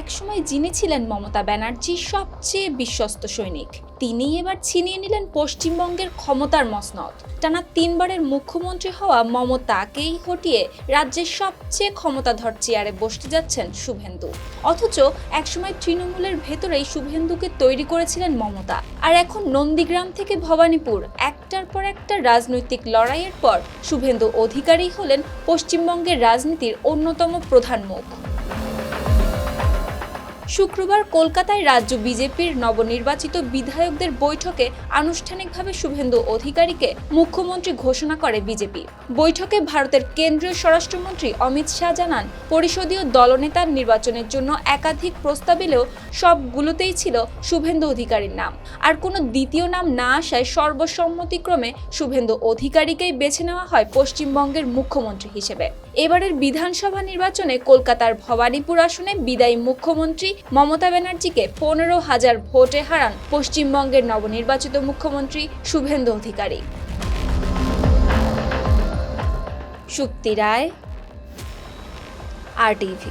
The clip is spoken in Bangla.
একসময় যিনি ছিলেন মমতা ব্যানার্জির সবচেয়ে বিশ্বস্ত সৈনিক, তিনিই এবার ছিনিয়ে নিলেন পশ্চিমবঙ্গের ক্ষমতার মসনদ। টানা 3বারের মুখ্যমন্ত্রী হওয়া মমতাকেই হটিয়ে রাজ্যের সবচেয়ে ক্ষমতাধর চেয়ারে বসতে যাচ্ছেন শুভেন্দু। অথচ একসময় তৃণমূলের ভেতরেই শুভেন্দুকে তৈরি করেছিলেন মমতা। আর এখন নন্দীগ্রাম থেকে ভবানীপুর একটার পর একটা রাজনৈতিক লড়াইয়ের পর শুভেন্দু অধিকারী হলেন পশ্চিমবঙ্গের রাজনীতির অন্যতম প্রধান মুখ। শুক্রবার কলকাতায় রাজ্য বিজেপির নবনির্বাচিত বিধায়কদের বৈঠকে আনুষ্ঠানিকভাবে শুভেন্দু অধিকারীকে মুখ্যমন্ত্রী ঘোষণা করে বিজেপি। বৈঠকে ভারতের কেন্দ্রীয় স্বরাষ্ট্রমন্ত্রী অমিত শাহ জানান, পরিষদীয় দলনেতার নির্বাচনের জন্য একাধিক প্রস্তাব এলেও সবগুলোতেই ছিল শুভেন্দু অধিকারীর নাম। আর কোনো দ্বিতীয় নাম না আসায় সর্বসম্মতিক্রমে শুভেন্দু অধিকারীকেই বেছে নেওয়া হয় পশ্চিমবঙ্গের মুখ্যমন্ত্রী হিসেবে। এবারের বিধানসভা নির্বাচনে কলকাতার ভবানীপুর আসনে বিদায়ী মুখ্যমন্ত্রী মমতা ব্যানার্জিকে 15,000 ভোটে হারান পশ্চিমবঙ্গের নবনির্বাচিত মুখ্যমন্ত্রী শুভেন্দু অধিকারী। শুক্তি রায়, RTV।